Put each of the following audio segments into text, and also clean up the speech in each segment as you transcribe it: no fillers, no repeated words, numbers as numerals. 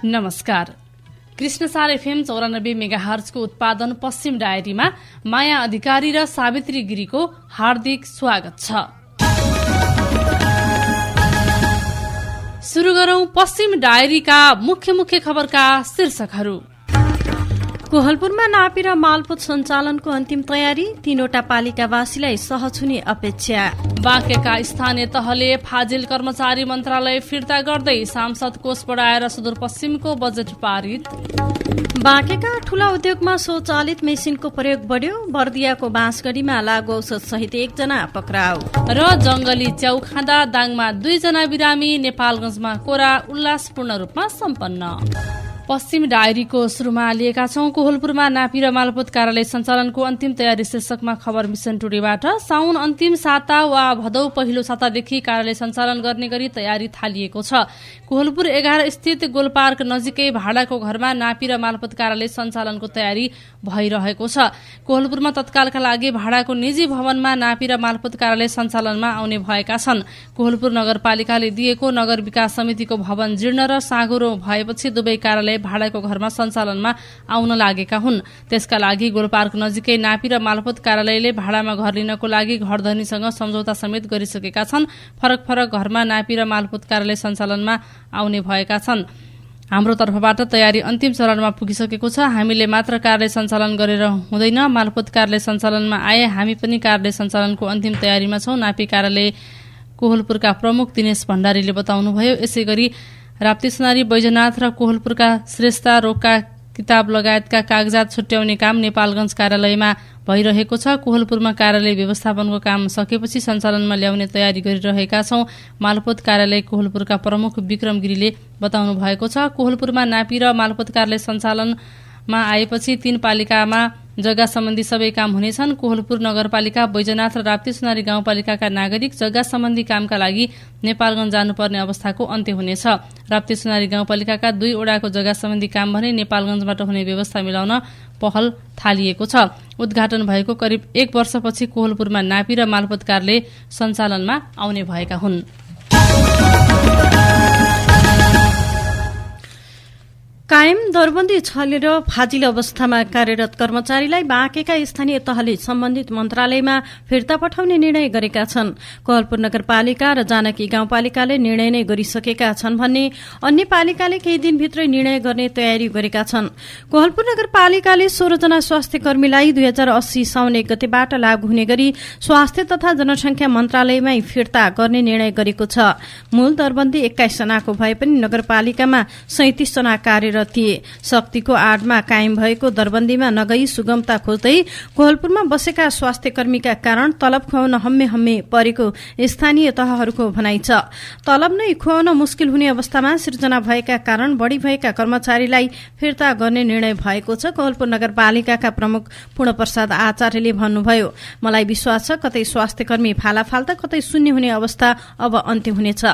नमस्कार। कृष्णसार एफएम 94 मेगाहर्जको उत्पादन पश्चिम डायरीमा माया अधिकारी र सावित्री गिरीको हार्दिक स्वागत छ। सुरु गरौं पश्चिम डायरीका मुख्य खबरका शीर्षकहरू। कोहलपुरमा नापी र मालपोत सञ्चालनको अन्तिम तयारी, 3वटा पालिकावासीलाई सहज हुने अपेक्षा। बाँकेका स्थानीय तहले फाजिल कर्मचारी मन्त्रालय फिर्ता गर्दै सांसद कोष बढाएर सुदूरपश्चिमको बजेट पारित। बाँकेका ठूला उद्योगमा स्वचालित मेसिनको प्रयोग बढ्यो, बर्दियाको बाँसगढीमा लागु औषध सहित 1 जना पक्राउ। र जंगली च्याउ खाँदा दाङमा 2 जना बिरामी, नेपालगञ्जमा कोरा उल्लासपूर्ण रूपमा सम्पन्न। पश्चिम डायरीको सुरुमा लिएका छौं कोहलपुरमा नापी र मालपोत कार्यालय सञ्चालनको अन्तिम तयारी शीर्षकमा खबर मिशन टुडेबाट। साउन अन्तिम साता वा भदौ पहिलो सातादेखि कार्यालय सञ्चालन गर्ने गरी तयारी थालिएको छ। कोहलपुर 11 स्थित गोलपार्क नजिकै भाडाको घरमा नापी र मालपोत कार्यालय सञ्चालनको तयारी भइरहेको छ। कोहलपुरमा तत्कालका लागि भाडाको निजी भवनमा नापी र मालपोत कार्यालय सञ्चालनमा आउने भएका छन्। कोहलपुर नगरपालिकाले दिएको नगर विकास समितिको भवन जीर्ण र साँघुरो भएपछि दुवै कार्यालय भाडाको घरमा सञ्चालनमा आउन लागेका हुन्। त्यसका लागि गोलपार्क नजिकै नापी र मालपोत कार्यालयले भाडामा घर लिनको लागि घरधनीसँग सम्झौता समेत गरिसकेका छन्। फरक घरमा नापी र मालपोत कार्यालय सञ्चालनमा आउने भएका छन्। हाम्रो तर्फबाट तयारी अन्तिम चरणमा पुगिसकेको छ। हामीले मात्र कार्यालय सञ्चालन गरेर हुँदैन, मालपोत कार्यालय सञ्चालनमा आए हामी पनि कार्यालय सञ्चालनको अन्तिम तयारीमा छौं। नापी कार्यालय कोहलपुरका प्रमुख दिनेश भण्डारीले बताउनुभयो। यसैगरी राप्ती सुनारी बैजनाथ र कोहलपुरका श्रेष्ठता रोगका किताब लगायतका कागजात छुट्याउने काम नेपालगञ्ज कार्यालयमा भइरहेको छ। कोहलपुरमा कार्यालय व्यवस्थापनको काम सकेपछि सञ्चालनमा ल्याउने तयारी गरिरहेका छौं। मालपोत कार्यालय कोहलपुरका प्रमुख विक्रम गिरीले बताउनु भएको छ। कोहलपुरमा नापी र मालपोत कार्यालय सञ्चालनमा आएपछि 3 पालिकामा जग्गा सम्बन्धी सबै काम हुनेछन्। कोहलपुर नगरपालिका, बैजनाथ र राप्ती सुनारी गाउँपालिकाका नागरिक जग्गा सम्बन्धी कामका लागि नेपालगञ्ज जानुपर्ने अवस्थाको अन्त्य हुनेछ। राप्ती सुनारी गाउँपालिकाका 2 वडाको जग्गा सम्बन्धी काम भने नेपालगञ्जबाट हुने व्यवस्था मिलाउन पहल थालिएको छ। उद्घाटन भएको करिब 1 वर्षपछि कोहलपुरमा नापी र मालपोत कार्यालय सञ्चालनमा आउने भएका हुन्। कायम दरबन्दी छलेर फाजिल अवस्थामा कार्यरत कर्मचारीलाई बाँकेका स्थानीय तहले सम्बन्धित मन्त्रालयमा फिर्ता पठाउने निर्णय गरेका छन्। कोहलपुर नगरपालिका र जानकी गाउँपालिकाले निर्णय नै गरिसकेका छन् भने अन्य पालिकाले केही दिनभित्रै निर्णय गर्ने तयारी गरेका छन्। कोहलपुर नगरपालिकाले 16 जना स्वास्थ्य कर्मीलाई 2080 साउन 1 गतेबाट लागू हुने गरी स्वास्थ्य तथा जनसंख्या मन्त्रालयमै फिर्ता गर्ने निर्णय गरेको छ। मूल दरबन्दी 21 जनाको भए पनि नगरपालिकामा 37 जना कार्यरत थिए। शक्तिको आडमा कायम भएको दरबन्दीमा नगई सुगमता खोज्दै कोहलपुरमा बसेका स्वास्थ्य कर्मीका कारण तलब खुवाउन हम्मे परेको स्थानीय तहहरूको भनाइ छ। तलब नै खुवाउन मुस्किल हुने अवस्थामा सिर्जना भएका कारण बढ़ी भएका कर्मचारीलाई फिर्ता गर्ने निर्णय भएको छ। कोहलपुर नगरपालिकाका प्रमुख पूर्णप्रसाद आचार्यले भन्नुभयो, मलाई विश्वास छ कतै स्वास्थ्य कर्मी फालाफाल्ता कतै शून्य हुने अवस्था अब अन्त्य हुनेछ।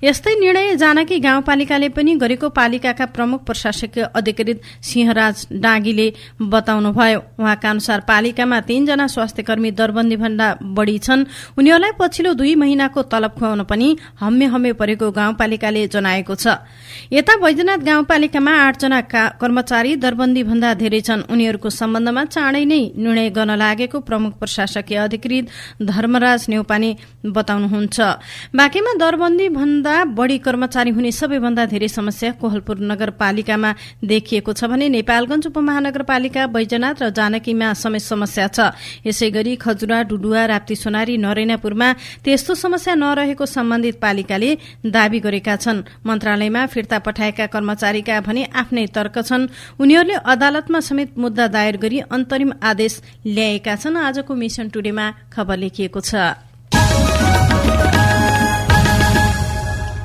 यस्तै निर्णय जानकी गाउँपालिकाले पनि गरेको पालिकाका प्रमुख प्रशासकीय अधिकृत सिंहराज डाँगीले बताउनुभयो। उहाँका अनुसार पालिकामा 3 जना स्वास्थ्य कर्मी दरबन्दी भन्दा बढ़ी छन्। उनीहरूलाई पछिल्लो 2 महिनाको तलब खुवाउन पनि हम्मे परेको गाउँपालिकाले जनाएको छ। यता बैजनाथ गाउँपालिकामा 8 जना कर्मचारी दरबन्दी भन्दा धेरै छन्। उनीहरूको सम्बन्धमा चाँडै नै निर्णय गर्न लागेको प्रमुख प्रशासकीय अधिकृत धर्मराज नेउपाने बताउनुहुन्छ। बाँकीमा दरबन्दी भन्दा बढ़ी कर्मचारी हुने सबैभन्दा धेरै समस्या कोहलपुर नगरपालिकामा देखिएको छ भने नेपालगञ्ज उपमहानगरपालिका, बैजनाथ र जानकीमा समेत समस्या छ। यसैगरी खजुरा, डुडुवा, राप्ती सोनारी, नरेनापुरमा त्यस्तो समस्या नरहेको सम्बन्धित पालिकाले दावी गरेका छन्। मन्त्रालयमा फिर्ता पठाएका कर्मचारीका भने आफ्नै तर्क छन्। उनीहरूले अदालतमा समेत मुद्दा दायर गरी अन्तरिम आदेश ल्याएका छन्। आजको मिशन टुडेमा खबर लेखिएको छ।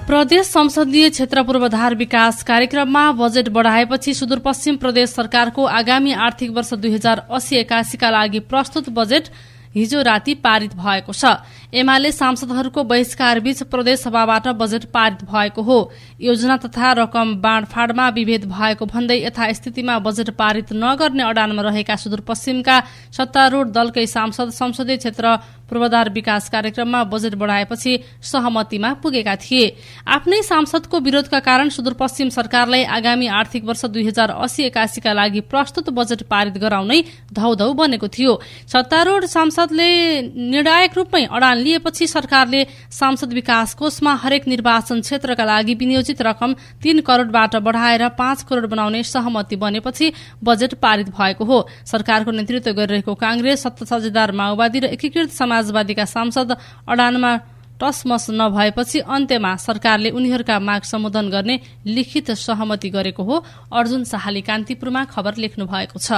प्रदेश संसदीय क्षेत्र पूर्वाधार विकास कार्यक्रममा बजेट बढाएपछि सुदूरपश्चिम प्रदेश सरकारको आगामी आर्थिक वर्ष 2080-81 का लागि प्रस्तुत बजेट हिजो राति पारित भएको छ। एमाले सांसदहरूको बहिष्कारबीच प्रदेश सभाबाट बजेट पारित भएको हो। योजना तथा रकम बाँडफाँडमा विभेद भएको भन्दै यथास्थितिमा बजेट पारित नगर्ने अडानमा रहेका सुदूरपश्चिमका सत्तारूढ़ दलकै सांसद संसदीय क्षेत्र पूर्वाधार विकास कार्यक्रममा बजेट बढाएपछि सहमतिमा पुगेका थिए। आफ्नै सांसदको विरोधका कारण सुदूरपश्चिम सरकारलाई आगामी आर्थिक वर्ष 2080-81 का लागि प्रस्तुत बजेट पारित गराउनै धौधौ बनेको थियो। सत्तारूढ सांसदले निर्णायक रूपमै अडान लिएपछि सरकारले सांसद विकास कोषमा हरेक निर्वाचन क्षेत्रका लागि विनियोजित रकम 3 करोड़बाट बढ़ाएर 5 करोड़ बनाउने सहमति बनेपछि बजेट पारित भएको हो। सरकारको नेतृत्व गरिरहेको कांग्रेस, सत्तासाझेदार माओवादी र एकीकृत समाजवादीका सांसद अडानमा टसमस नभएपछि अन्त्यमा सरकारले उनीहरूका माग सम्बोधन गर्ने लिखित सहमति गरेको हो। अर्जुन शाहले कान्तिपुरमा खबर लेख्नु भएको छ।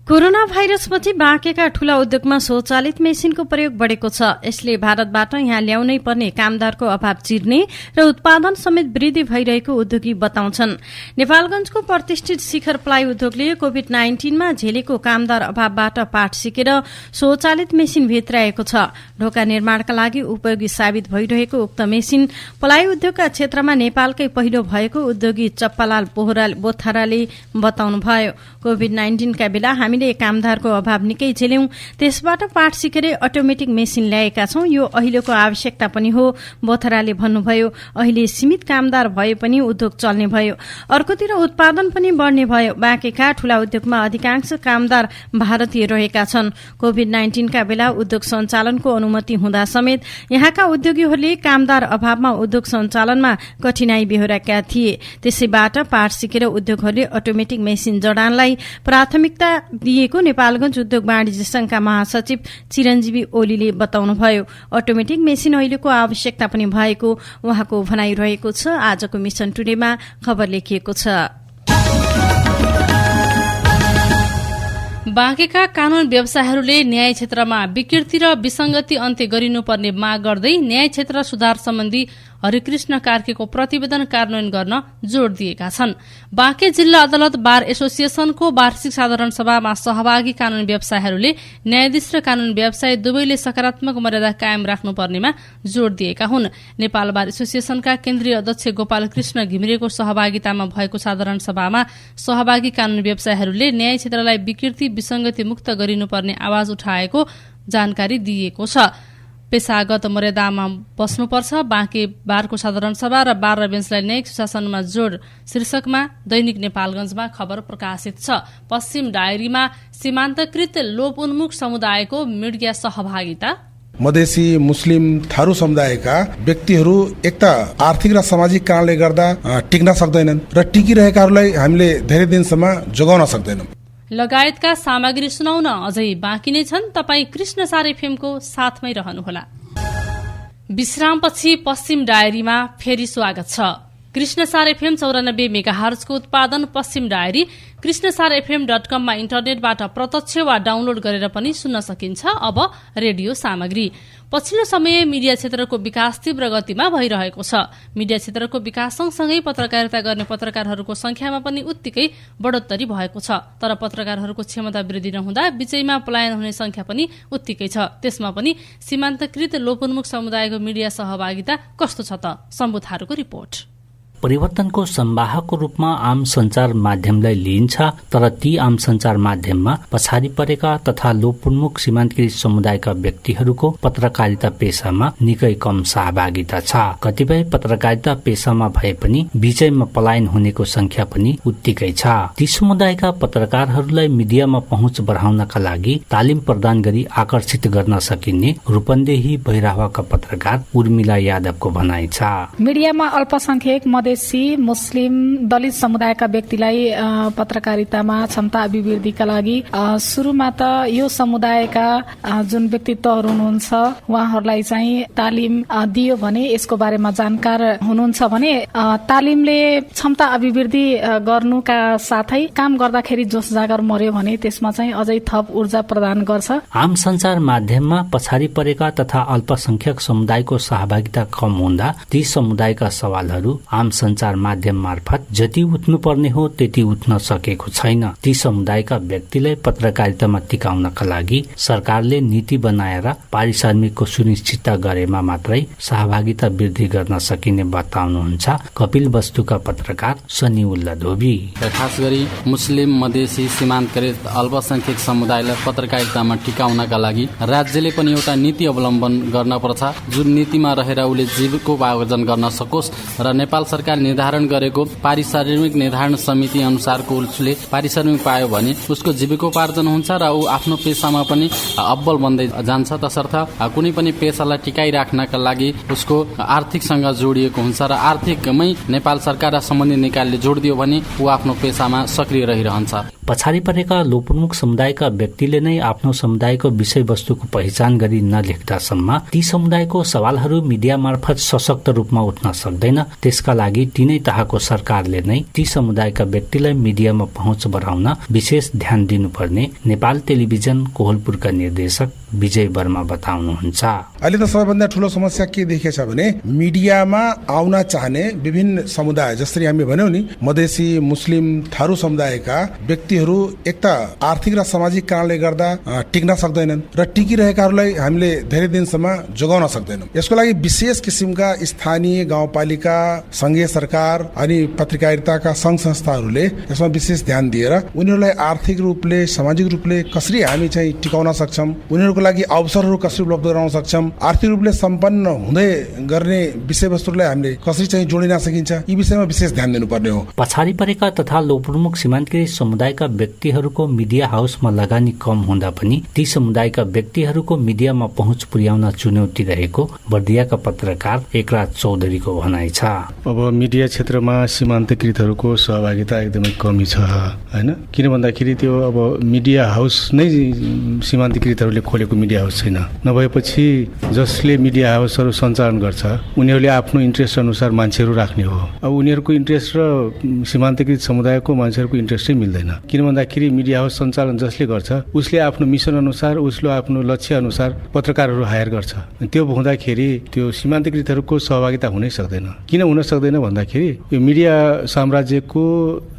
कोरोना भाइरसपछि बाँकेका ठूला उद्योगमा स्वचालित मेसिनको प्रयोग बढ़ेको छ। यसले भारतबाट यहाँ ल्याउनै पर्ने कामदारको अभाव चिर्ने र उत्पादन समेत वृद्धि भइरहेको उद्योगी बताउँछन्। नेपालगंजको प्रतिष्ठित शिखर प्लाइ उद्योगले कोभिड-19 मा झेलेको कामदार अभावबाट पाठ सिकेर स्वचालित मेसिन भित्राएको छ। ढोका निर्माणका लागि उपयोगी साबित भइरहेको उक्त मेसिन प्लाइ उद्योगका क्षेत्रमा नेपालकै पहिलो भएको उद्योगी चप्पालाल बोथाराले बताउनुभयो। कोभिड-19 का बेला हामीले कामदारको अभाव निकै झेल्यौं, त्यसबाट पाठ सिकेर अटोमेटिक मेसिन ल्याएका छौं। यो अहिलेको आवश्यकता पनि हो, बोथराले भन्नुभयो। अहिले सीमित कामदार भए पनि उद्योग चल्ने भयो। अर्कोतिर उत्पादन पनि बढ़ने भयो। बाँकेका ठूला उद्योगमा अधिकांश कामदार भारतीय रहेका छन्। कोभिड-19 का बेला उद्योग सञ्चालनको अनुमति हुँदा समेत यहाँका उद्योगीहरूले कामदार अभावमा उद्योग सञ्चालनमा कठिनाई बेहोरेका थिए। त्यसैबाट पाठ सिकेर उद्योगहरूले अटोमेटिक मेसिन जडानलाई प्राथमिकता दिएको नेपालगंज उद्योग वाणिज्य संघका महासचिव चिरञ्जीवी ओलीले बताउनुभयो। अटोमेटिक मेसिन अहिलेको आवश्यकता पनि भएको उहाँको भनाइरहेको छ। आजको मिशन टुडेमा खबर लेखिएको छ। बाँकेका कानून व्यवसायहरूले न्याय क्षेत्रमा विकृति र विसंगति अन्त्य गरिनुपर्ने माग गर्दै न्याय क्षेत्र सुधार सम्बन्धी हरिकृष्ण कार्कीको प्रतिवेदन कार्यान्वयन गर्न जोड़ दिएका छन्। बाँके जिल्ला अदालत बार एसोसिएशनको वार्षिक साधारण सभामा सहभागी कानून व्यवसायहरूले न्यायाधीश र कानून व्यवसाय दुवैले सकारात्मक मर्यादा कायम राख्नुपर्नेमा जोड़ दिएका हुन्। नेपाल बार एसोसिएशनका केन्द्रीय अध्यक्ष गोपाल कृष्ण घिमिरेको सहभागितामा भएको साधारण सभामा सहभागी कानून व्यवसायहरूले न्याय क्षेत्रलाई विकृति विसंगति मुक्त गरिनुपर्ने आवाज उठाएको जानकारी दिएको छ। पेशागत मर्यादामा बस्नुपर्छ। बाँके बारको साधारण सभा र बार र बेन्चलाई न्यायिक सुशासनमा जोड़ शीर्षकमा दैनिक नेपालगंजमा खबर प्रकाशित छ। पश्चिम डायरीमा सीमान्तकृत लोप उन्मुख समुदायको मिडिया सहभागिता। मधेसी मुस्लिम थारू समुदायका व्यक्तिहरू एक त आर्थिक र सामाजिक कारणले गर्दा टिक्न सक्दैनन् र टिकिरहेकाहरूलाई हामीले धेरै दिनसम्म जोगाउन सक्दैनौं लगायतका सामग्री सुनाउन अझै बाँकी नै छन्। तपाई कृष्ण सार एफएमको साथमै रहनुहोला। विश्रामपछि पश्चिम डायरीमा फेरि स्वागत छ। कृष्ण सार एफएम 94 मेगाहर्जको उत्पादन पश्चिम डायरी कृष्णसारfm.com मा इन्टरनेटबाट प्रत्यक्ष वा डाउनलोड गरेर पनि सुन्न सकिन्छ। अब रेडियो सामग्री। पछिल्लो समय मिडिया क्षेत्रको विकास तीव्र गतिमा भइरहेको छ। मिडिया क्षेत्रको विकास सँगसँगै पत्रकारिता गर्ने पत्रकारहरूको संख्यामा पनि उत्तिकै बढोत्तरी भएको छ। तर पत्रकारहरूको क्षमता वृद्धि नहुँदा बीचैमा पलायन हुने संख्या पनि उत्तिकै छ। त्यसमा पनि सीमान्तकृत लोपोन्मुख समुदायको मिडिया सहभागिता कस्तो छ त? शम्भु थारूको रिपोर्ट। परिवर्तनको संवाहकको रूपमा आम सञ्चार माध्यमलाई लिइन्छ, तर ती आम सञ्चार माध्यममा पछाडि परेका तथा लोपोन्मुख सीमान्तकृत समुदायका व्यक्तिहरूको पत्रकारिता पेशामा निकै कम सहभागिता छ। कतिपय पत्रकारिता पेशामा भए पनि बीचैमा पलायन हुनेको संख्या पनि उत्तिकै छ। ती समुदायका पत्रकारहरूलाई मिडियामा पहुँच बढाउनका लागि तालिम प्रदान गरी आकर्षित गर्न सकिने रूपन्देही भैरहवाका पत्रकार उर्मिला यादवको भनाइ छ। मिडियामा अल्पसंख्यक मुस्लिम दलित समुदायका व्यक्तिलाई पत्रकारितामा क्षमता अभिवृद्धिका लागि सुरुमा त यो समुदायका जुन व्यक्तित्वहरू हुनुहुन्छ उहाँहरूलाई चाहिँ तालिम दियो भने, यसको बारेमा जानकार हुनुहुन्छ भने तालिमले क्षमता अभिवृद्धि गर्नुका साथै काम गर्दाखेरि जोस जागर मर्यो भने त्यसमा चाहिँ अझै थप ऊर्जा प्रदान गर्छ। आम सञ्चार माध्यममा पछाडि परेका तथा अल्पसंख्यक समुदायको सहभागिता कम हुँदा ती समुदायका सवालहरू आम सञ्चार माध्यम मार्फत जति उठ्नुपर्ने हो त्यति उठ्न सकेको छैन। ती समुदायका व्यक्तिलाई पत्रकारितामा टिकाउनका लागि सरकारले नीति बनाएर पारिश्रमिकको सुनिश्चितता गरेमा मात्रै सहभागिता वृद्धि गर्न सकिने बताउनुहुन्छ कपिल वस्तुका पत्रकार सनी उल्ला धोबी। खास गरी मुस्लिम मधेसी सीमान्तकृत अल्पसंख्यक समुदायलाई पत्रकारितामा टिकाउनका लागि राज्यले पनि एउटा नीति अवलम्बन गर्न पर्छ, जुन नीतिमा रहेर उसले जीविकोपार्जन गर्न सकोस् र नेपाल सरकार निर्धारण गरेको पारिश्रमिक निर्धारण समिति अनुसारको उसले पारिश्रमिक पायो भने उसको जीविकोपार्जन हुन्छ र ऊ आफ्नो पेसामा पनि अब्बल बन्दै जान्छ। तसर्थ कुनै पनि पेसालाई टिकाइराख्नका लागि उसको आर्थिकसँग जोडिएको हुन्छ र आर्थिकमै नेपाल सरकार र सम्बन्धित निकायले जोड दियो भने ऊ आफ्नो पेसामा सक्रिय रहिरहन्छ। पछाडि परेका लोकप्रमुख समुदायका व्यक्तिले नै आफ्नो समुदायको विषयवस्तुको पहिचान गरी नलेख्दासम्म ती समुदायको सवालहरू मिडिया मार्फत सशक्त रूपमा उठ्न सक्दैन। त्यसका लागि तिनै तहको सरकारले नै ती समुदायका व्यक्तिलाई मिडियामा पहुँच बढाउन विशेष ध्यान दिनुपर्ने नेपाल टेलिभिजन कोहलपुरका निर्देशक विजय वर्मा बताउनुहुन्छ। अहिले त सबैभन्दा ठूलो समस्या के देखिएको छ भने मिडियामा आउन चाहने विभिन्न समुदाय, जसरी हामी भन्यौं नि, मधेसी, मुस्लिम, थारू समुदायका व्यक्तिहरू एक त आर्थिक र सामाजिक कारणले गर्दा टिक्न सक्दैनन् र टिकिरहेकाहरूलाई हामीले धेरै दिनसम्म जोगाउन सक्दैनौं। यसको लागि विशेष किसिमका स्थानीय गाउँपालिका, संघीय सरकार अनि पत्रकारिताका संघ संस्थाहरूले यसमा विशेष ध्यान दिएर उनीहरूलाई आर्थिक रूपले, सामाजिक रूपले कसरी हामी चाहिँ टिकाउन सक्छौं, उनीहरूको लागि अवसरहरू कसरी उपलब्ध गराउन सक्छौं, आर्थिक रूपले सम्पन्न हुँदै गर्ने विषयवस्तुलाई हामीले कसरी चाहिँ जोडिन सकिन्छ, यी विषयमा विशेष ध्यान दिनुपर्ने हो। पछाडि परेका तथा लोकप्रमुख सीमान्तकृत समुदायका व्यक्तिहरूको मिडिया हाउसमा लगानी कम हुँदा पनि ती समुदायका व्यक्तिहरूको मिडियामा पहुँच पुर्याउन चुनौती रहेको बर्दियाका पत्रकार एकराज चौधरीको भनाइ छ। अब मिडिया क्षेत्रमा सीमान्तकृतहरूको सहभागिता एकदमै कमी छ हैन, किन भन्दाखेरि त्यो अब मिडिया हाउस नै सीमान्तकृतहरूले खोलेको मिडिया हाउस छैन। नभएपछि जसले मिडिया हाउसहरू सञ्चालन गर्छ उनीहरूले आफ्नो इन्ट्रेस्ट अनुसार मान्छेहरू राख्ने हो। अब उनीहरूको इन्ट्रेस्ट र सीमान्तकृत समुदायको मान्छेहरूको इन्ट्रेस्टै मिल्दैन। किन भन्दाखेरि मिडिया हाउस सञ्चालन जसले गर्छ उसले आफ्नो मिसन अनुसार, उसले आफ्नो लक्ष्य अनुसार पत्रकारहरू हायर गर्छ। त्यो हुँदाखेरि त्यो सीमान्तकृतहरूको सहभागिता हुनै सक्दैन। किन हुन सक्दैन भन्दाखेरि यो मिडिया साम्राज्यको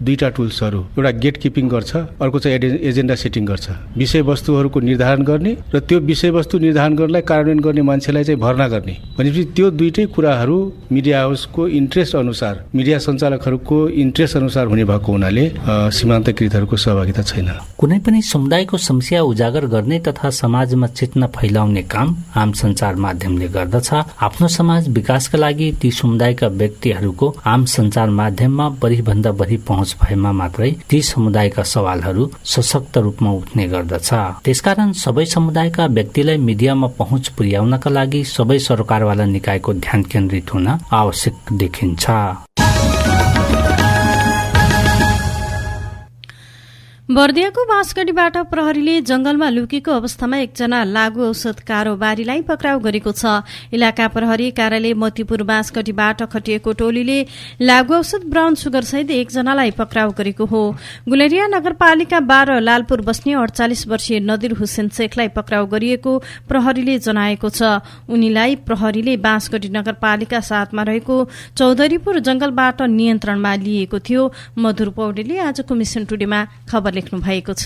दुईटा टुल्सहरू, एउटा गेट किपिङ गर्छ, अर्को चाहिँ एजेन्डा सेटिङ गर्छ, विषयवस्तुहरूको निर्धारण गर्ने र त्यो विषयवस्तु निर्धारण गर्नलाई कार्यान्वयन गर्ने मान्छेलाई चाहिँ भर्ना गर्ने। भनेपछि त्यो दुईटै कुराहरू मिडिया हाउसको इन्ट्रेस्ट अनुसार, मिडिया सञ्चालकहरूको इन्ट्रेस्ट अनुसार हुने भएको हुनाले सीमान्तकृतहरूको सहभागिता छैन। कुनै पनि समुदायको समस्या उजागर गर्ने तथा समाजमा चेतना फैलाउने काम आम सञ्चार माध्यमले गर्दछ। आफ्नो समाज विकासका लागि ती समुदायका व्यक्तिहरूको आम सञ्चार माध्यममा बढीभन्दा बढी पहुँच भएमा मात्रै ती समुदायका सवालहरू सशक्त रूपमा उठ्ने गर्दछ। त्यसकारण सबै समुदायका व्यक्तिलाई मिडियामा पहुँच पुर्याउनका लागि सबै सरकारवाला निकायको ध्यान केन्द्रित हुन आवश्यक देखिन्छ। बर्दियाको बाँसगढीबाट प्रहरीले जंगलमा लुकेको अवस्थामा एकजना लागू औषध कारोबारीलाई पक्राउ गरेको छ। इलाका प्रहरी कार्यालय मोतीपुर बाँसगढीबाट खटिएको टोलीले लागू औषध ब्राउन सुगर सहित एकजनालाई पक्राउ गरेको हो। गुलेरिया नगरपालिका 12 लालपुर बस्ने 48 वर्षीय नदिर हुसेन शेखलाई पक्राउ गरिएको प्रहरीले जनाएको छ। उनीलाई प्रहरीले बाँसगढी नगरपालिका 7 मा रहेको चौधरीपुर जंगलबाट नियन्त्रणमा लिएको थियो। मधुर पौडेलले आजको मिशन टुडेमा खबर लेख्नु भएको छ।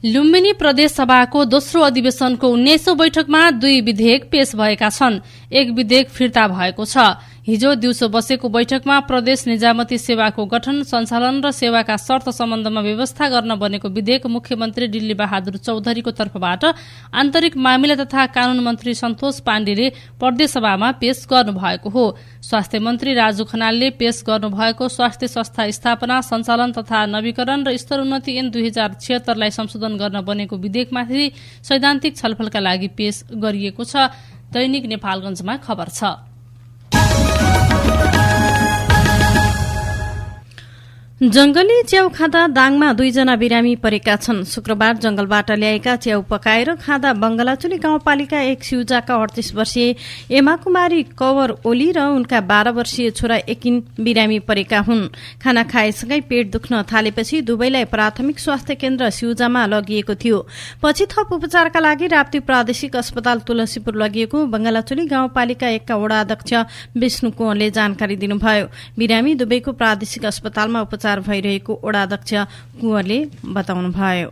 लुम्बिनी प्रदेश सभाको दोस्रो अधिवेशनको 19औं बैठकमा 2 विधेयक पेश भएका छन्। एक विधेयक फिर्ता भएको छ। हिजो दिउँसो बसेको बैठकमा प्रदेश निजामती सेवाको गठन, सञ्चालन र सेवाका शर्त सम्बन्धमा व्यवस्था गर्न बनेको विधेयक मुख्यमन्त्री डिल्ली बहादुर चौधरीको तर्फबाट आन्तरिक मामिला तथा कानून मन्त्री सन्तोष पाण्डेले प्रदेश सभामा पेश गर्नुभएको हो। स्वास्थ्य मन्त्री राजु खनालले पेश गर्नुभएको स्वास्थ्य संस्था स्थापना, सञ्चालन तथा नवीकरण र स्तरोन्नति ऐन 2076 लाई संशोधन गर्न बनेको विधेयकमाथि सैद्धान्तिक छलफलका लागि पेश गरिएको छ। दैनिक नेपालगञ्जमा खबर छ। जंगली च्याउ खाँदा दाङमा 2 जना बिरामी परेका छन्। शुक्रबार जंगलबाट ल्याएका च्याउ पकाएर खाँदा बंगलाचुली गाउँपालिका 1 सिउजाका 38 वर्षीय एमा कुमारी कवर ओली र उनका 12 वर्षीय छोरा एकिन बिरामी परेका हुन्। खाना खाएसँगै पेट दुख्न थालेपछि दुवैलाई प्राथमिक स्वास्थ्य केन्द्र सिउजामा लगिएको थियो। पछि थप उपचारका लागि राप्ती प्रादेशिक अस्पताल तुलसीपुर लगिएको बंगलाचुली गाउँपालिका 1 का वडा अध्यक्ष विष्णु कुँवरले जानकारी दिनुभयो। बिरामी दुवैको प्रादेशिक अस्पतालमा उपचार भइरहेको वडा अध्यक्ष कुँवरले बताउनुभयो।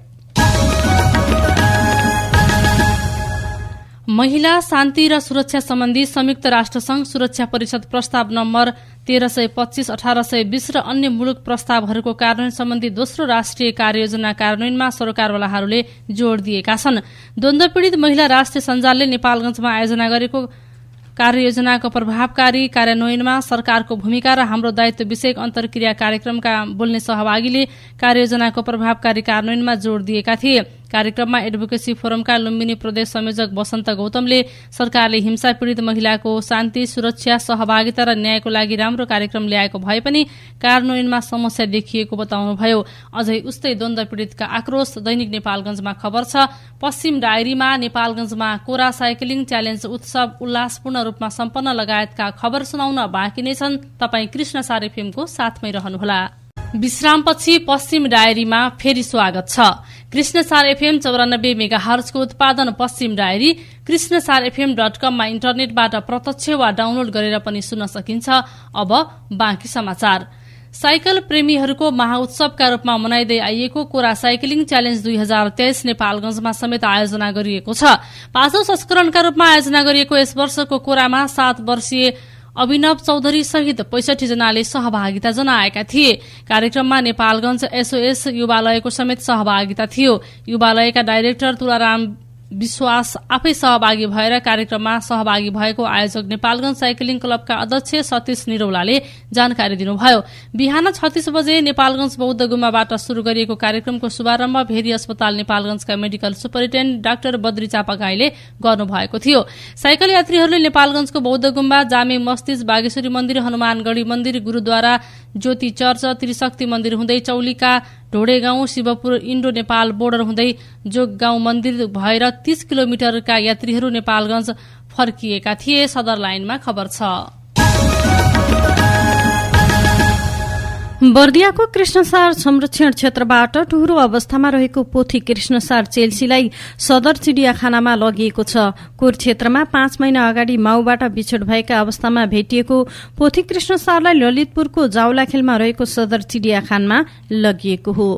महिला शान्ति र सुरक्षा सम्बन्धी संयुक्त राष्ट्रसंघ सुरक्षा परिषद प्रस्ताव नम्बर 1325, 1820 र अन्य मुलुक प्रस्तावहरूको कार्यान्वयन सम्बन्धी दोस्रो राष्ट्रिय कार्ययोजना कार्यान्वयनमा सरकारवालाहरूले जोड़ दिएका छन्। द्वन्द्व पीड़ित महिला राष्ट्रिय सञ्जालले नेपालगञ्जमा आयोजना गरेको कार्ययोजनाको प्रभावकारी कार्यान्वयनमा सरकारको भूमिका र हाम्रो दायित्व विषयक अन्तर्क्रिया कार्यक्रमका बोल्ने सहभागीले कार्ययोजनाको प्रभावकारी कार्यान्वयनमा जोड़ दिएका थिए। कार्यक्रममा एडभोकेसी फोरमका लुम्बिनी प्रदेश संयोजक वसन्त गौतमले सरकारले हिंसा पीड़ित महिलाको शान्ति, सुरक्षा, सहभागिता र न्यायको लागि राम्रो कार्यक्रम ल्याएको भए पनि कार्यान्वयनमा समस्या देखिएको बताउनुभयो। अझै उस्तै द्वन्द्व पीड़ितका आक्रोश दैनिक नेपालगञ्जमा खबर छ। पश्चिम डायरीमा नेपालगञ्जमा कोरा साइक्लिङ च्यालेन्ज उत्सव उल्लासपूर्ण रूपमा सम्पन्न लगायतका खबर सुनाउन बाँकी नै छन्। तपाई कृष्ण सार एफएमको साथमै रहनुहोला। विश्रामपछि पश्चिम डायरीमा फेरि स्वागत छ। कृष्णसार एफएम 94 मेगाहर्जको उत्पादन पश्चिम डायरी कृष्णसारएफएम.com मा इन्टरनेटबाट प्रत्यक्ष वा डाउनलोड गरेर पनि सुन्न सकिन्छ। अब बाँकी समाचार। साइकल प्रेमीहरूको महाउत्सवका रूपमा मनाइदै आइएको कोरा साइक्लिङ च्यालेन्ज 2023 नेपालगञ्जमा समेत आयोजना गरिएको छ। 5औं संस्करणका रूपमा आयोजना गरिएको यस वर्षको कोरामा 7 वर्षीय अभिनव चौधरी सहित 65 जनाले सहभागिता जनाएका थिए। कार्यक्रममा नेपालगञ्ज एसओएस युवालयको समेत सहभागिता थियो। युवालयका डाइरेक्टर तुलाराम विश्वास आफै सहभागी भएर कार्यक्रममा सहभागी भएको आयोजक नेपालगञ्ज साइक्लिङ क्लबका अध्यक्ष सतीश निरौलाले जानकारी दिनुभयो। बिहान 36 बजे नेपालगञ्ज बौद्ध गुम्बाबाट शुरू गरिएको कार्यक्रमको शुभारम्भ भेरी अस्पताल नेपालगञ्जका मेडिकल सुपरिन्टेन्डेन्ट डाक्टर बद्री चापागाईले गर्नुभएको थियो। साइकल यात्रीहरूले नेपालगञ्जको बौद्ध गुम्बा, जामे मस्जिद, बागेश्वरी मन्दिर, हनुमानगढी मन्दिर, गुरूद्वारा, ज्योति चर्च, त्रिशक्ति मन्दिर हुँदै चौलिका, ढोडेगाउँ, शिवपुर, इन्डो नेपाल बोर्डर हुँदै जोगगाउँ मन्दिर भएर 30 किलोमिटरका यात्रीहरू नेपालगञ्ज फर्किएका थिए। सदर लाइनमा खबर छ। बर्दियाको कृष्णसार संरक्षण क्षेत्रबाट टुहुरो अवस्थामा रहेको पोथी कृष्णसार चेल्सीलाई सदर चिडियाखानामा लगिएको छ। कोर क्षेत्रमा 5 महिना अगाडि माउबाट बिछोड भएका अवस्थामा भेटिएको पोथी कृष्णसारलाई ललितपुरको जाउलाखेलमा रहेको सदर चिडियाखानामा लगिएको हो।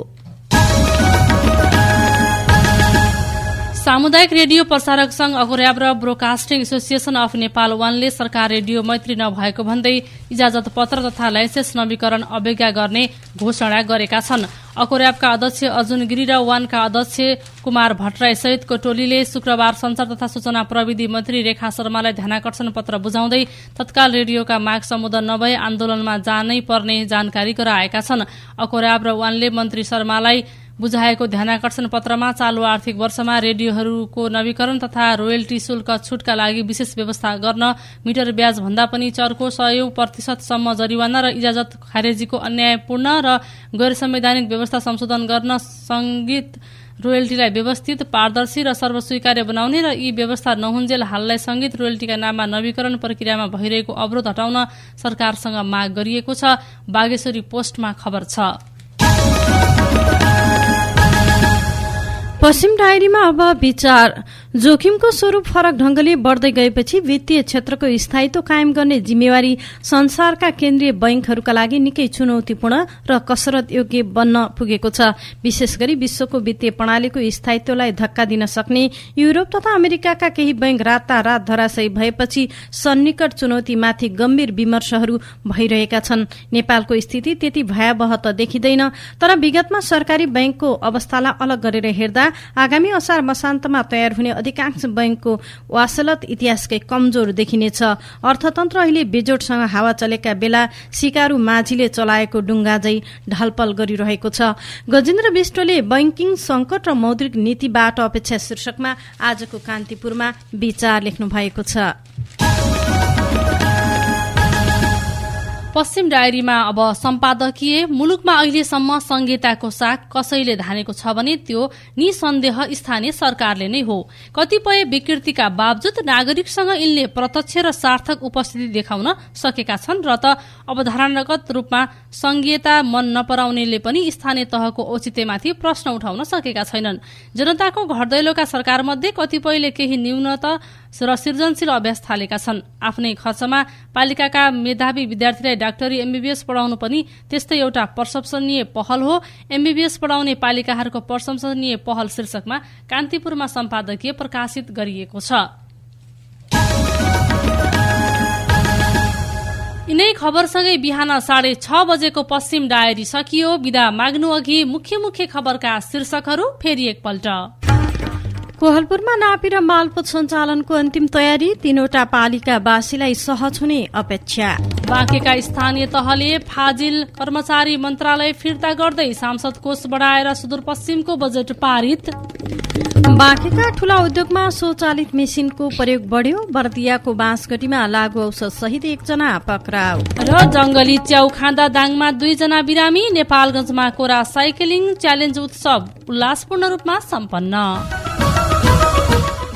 सामुदायिक रेडियो प्रसारक संघ अगोर्याब र ब्रोडकास्टिङ एसोसिएसन अफ नेपाल 1 ले सरकार रेडियो मैत्री नभएको भन्दै इजाजत पत्र तथा लाइसेन्स नवीकरण अवज्ञा गर्ने घोषणा गरेका छन्। अकोर्याबका अध्यक्ष अर्जुन गिरी र 1 का अध्यक्ष कुमार भट्टराई सहितको टोलीले शुक्रबार संचार तथा सूचना प्रविधि मन्त्री रेखा शर्मालाई ध्यानाकर्षण पत्र बुझाउँदै तत्काल रेडियोका माग सम्बोधन नभए आन्दोलनमा जानै पर्ने जानकारी गराएका छन्। अकोर्याब र 1 ले मन्त्री शर्मालाई बुझाएको ध्यानाकर्षण पत्रमा चालू आर्थिक वर्षमा रेडियोहरूको नवीकरण तथा रोयल्टी शुल्क छुटका लागि विशेष व्यवस्था गर्न, मिटर ब्याज भन्दा पनि चर्को 100% सम्म जरिवाना र इजाजत खारेजीको अन्यायपूर्ण र गैर संवैधानिक व्यवस्था संशोधन गर्न, संगीत रोयल्टीलाई व्यवस्थित, पारदर्शी र सर्वस्वीकार्य बनाउने र यी व्यवस्था नहुन्जेल हाललाई संगीत रोयल्टीका नाममा नवीकरण प्रक्रियामा भइरहेको अवरोध हटाउन सरकारसँग माग गरिएको छ। बागेश्वरी पोस्टमा खबर छ। पश्चिम डायरीमा अब विचार। जोखिमको स्वरूप फरक ढंगले बढ़दै गएपछि वित्तीय क्षेत्रको स्थायित्व कायम गर्ने जिम्मेवारी संसारका केन्द्रीय बैंकहरूका लागि निकै चुनौतीपूर्ण र कसरत योग्य बन्न पुगेको छ। विशेष गरी विश्वको वित्तीय प्रणालीको स्थायित्वलाई धक्का दिन सक्ने युरोप तथा अमेरिकाका केही बैंक रातारात धराशयी भएपछि सन्निकट चुनौतीमाथि गम्भीर विमर्शहरू भइरहेका छन्। नेपालको स्थिति त्यति भयावह त देखिँदैन, तर विगतमा सरकारी बैंकको अवस्थालाई अलग गरेर हेर्दा आगामी असार मसान्तमा तयार हुने अधिकांश बैंकको वासलत इतिहासकै कमजोर देखिनेछ। अर्थतन्त्र अहिले बेजोडसँग हावा चलेका बेला सिकारु माझीले चलाएको डुङ्गा झै ढलपल गरिरहेको छ। गजेन्द्र विष्टले बैंकिङ संकट र मौद्रिक नीतिबाट अपेक्षा शीर्षकमा आजको कान्तिपुरमा विचार लेख्नु भएको छ। पश्चिम डायरीमा अब सम्पादकीय मुलुकमा अहिलेसम्म संहिताको साग कसैले धानेको छ भने त्यो निसन्देह स्थानीय सरकारले नै हो। कतिपय विकृतिका बावजुद नागरिकसँग यिनले प्रत्यक्ष र सार्थक उपस्थिति देखाउन सकेका छन् र त अवधारणागत रूपमा संघीयता मन नपराउनेले पनि स्थानीय तहको औचित्यमाथि प्रश्न उठाउन सकेका छैनन्। जनताको घरदैलोका सरकारमध्ये कतिपयले केही न्यूनता र सृजनशील अभ्यास थालेका छन्। आफ्नै खर्चमा पालिकाका मेधावी विद्यार्थीलाई डाक्टरी एमबीबीएस पढाउनु पनि त्यस्तै एउटा प्रशंसनीय पहल हो। एमबीबीएस पढाउने पालिकाहरूको प्रशंसनीय पहल शीर्षकमा कान्तिपुरमा सम्पादकीय प्रकाशित गरिएको छ। यिनै खबरसँगै बिहान 6:30 बजेको पश्चिम डायरी सकियो। बिदा माग्नु अघि मुख्य खबरका शीर्षकहरू फेरि एकपल्ट। कोहलपुरमा नापी र मालपोत सञ्चालनको अन्तिम तयारी, 3वटा पालिकावासीलाई सहज हुने अपेक्षा। बाँकेका स्थानीय तहले फाजिल कर्मचारी मन्त्रालय फिर्ता गर्दै सांसद कोष बढाएर सुदूरपश्चिमको बजेट पारित। बाँकेका ठूला उद्योगमा स्वचालित मेसिनको प्रयोग बढ्यो, बर्दियाको बाँसगढीमा लागू औषध सहित 1 जना पक्राउ। र जंगली च्याउ खाँदा दाङमा 2 जना बिरामी। नेपालगञ्जमा कोरा साइक्लिङ च्यालेन्ज उत्सव उल्लासपूर्ण रूपमा सम्पन्न।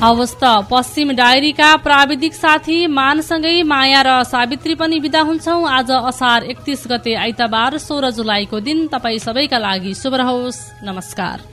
अवस्था पश्चिम डायरीका प्राविधिक साथी मानसँगै माया र सावित्री पनि बिदा हुन्छौं। आज असार 31 गते आइतबार 16 जुलाईको दिन तपाई सबैका लागि शुभ रहोस्। नमस्कार।